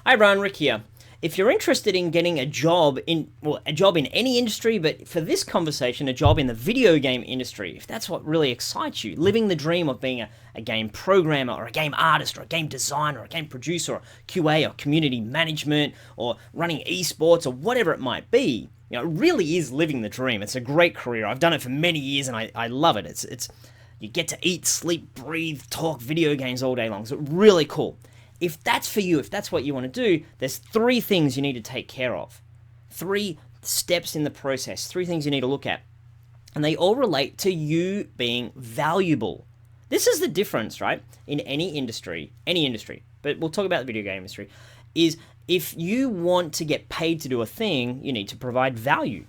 Hi, Brian, Rick here. If you're interested in getting a job in any industry, but for this conversation, a job in the video game industry, if that's what really excites you, living the dream of being a game programmer or a game artist or a game designer or a game producer or QA or community management or running esports or whatever it might be, it really is living the dream. It's a great career. I've done it for many years and I love it. It's you get to eat, sleep, breathe, talk video games all day long. It's really cool. If that's for you, if that's what you want to do, there's 3 things you need to take care of. 3 steps in the process, 3 things you need to look at. And they all relate to you being valuable. This is the difference, right? In any industry, but we'll talk about the video game industry, is if you want to get paid to do a thing, you need to provide value.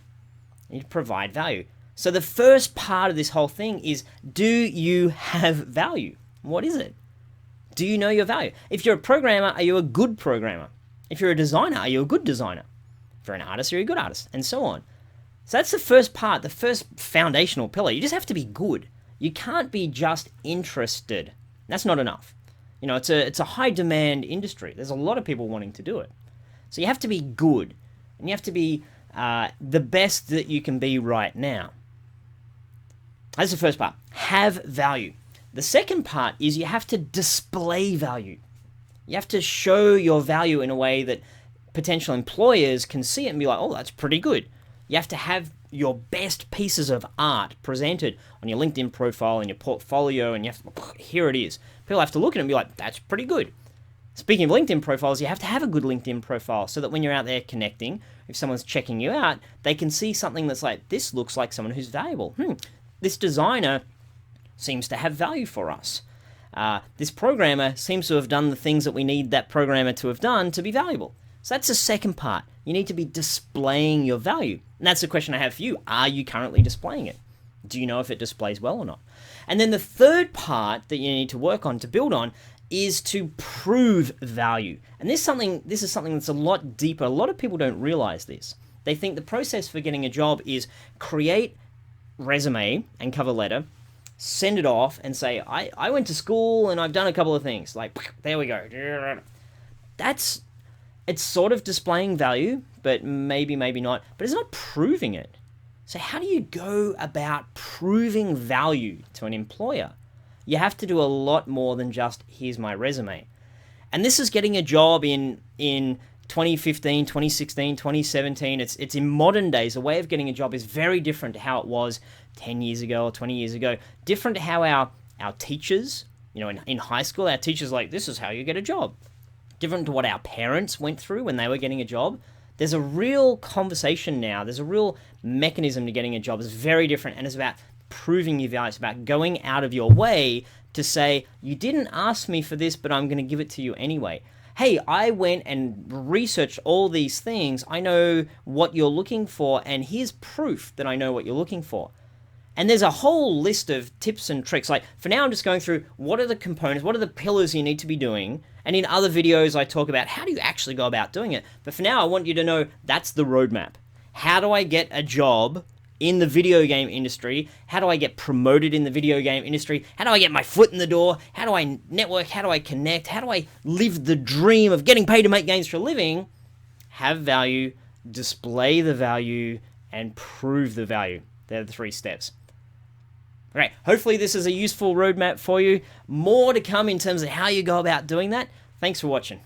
You need to provide value. So the first part of this whole thing is, do you have value? What is it? Do you know your value? If you're a programmer, are you a good programmer? If you're a designer, are you a good designer? If you're an artist, are you a good artist? And so on. So that's the first part, the first foundational pillar. You just have to be good. You can't be just interested. That's not enough. It's a high demand industry. There's a lot of people wanting to do it. So you have to be good. And you have to be the best that you can be right now. That's the first part. Have value. The second part is you have to display value. You have to show your value in a way that potential employers can see it and be like, oh, that's pretty good. You have to have your best pieces of art presented on your LinkedIn profile and your portfolio, and here it is. People have to look at it and be like, that's pretty good. Speaking of LinkedIn profiles, you have to have a good LinkedIn profile so that when you're out there connecting, if someone's checking you out, they can see something that's like, this looks like someone who's valuable. This designer seems to have value for us. This programmer seems to have done the things that we need that programmer to have done to be valuable. So that's the second part. You need to be displaying your value. And that's the question I have for you. Are you currently displaying it? Do you know if it displays well or not? And then the third part that you need to work on, to build on, is to prove value. And this is something that's a lot deeper. A lot of people don't realize this. They think the process for getting a job is create resume and cover letter, send it off and say, I went to school and I've done a couple of things. Like, there we go. It's sort of displaying value, but maybe not. But it's not proving it. So how do you go about proving value to an employer? You have to do a lot more than just, here's my resume. And this is getting a job in 2015, 2016, 2017. It's in modern days. The way of getting a job is very different to how it was 10 years ago or 20 years ago. Different to how our teachers, in high school, our teachers like, this is how you get a job. Different to what our parents went through when they were getting a job. There's a real conversation now. There's a real mechanism to getting a job. It's very different, and it's about proving your value. It's about going out of your way to say, you didn't ask me for this, but I'm going to give it to you anyway. Hey, I went and researched all these things. I know what you're looking for, and here's proof that I know what you're looking for. And there's a whole list of tips and tricks. Like, for now, I'm just going through what are the components, what are the pillars you need to be doing. And in other videos, I talk about how do you actually go about doing it. But for now, I want you to know that's the roadmap. How do I get a job in the video game industry? How do I get promoted in the video game industry? How do I get my foot in the door? How do I network? How do I connect? How do I live the dream of getting paid to make games for a living? Have value, display the value, and prove the value. They're the 3 steps. Okay, hopefully this is a useful roadmap for you. More to come in terms of how you go about doing that. Thanks for watching.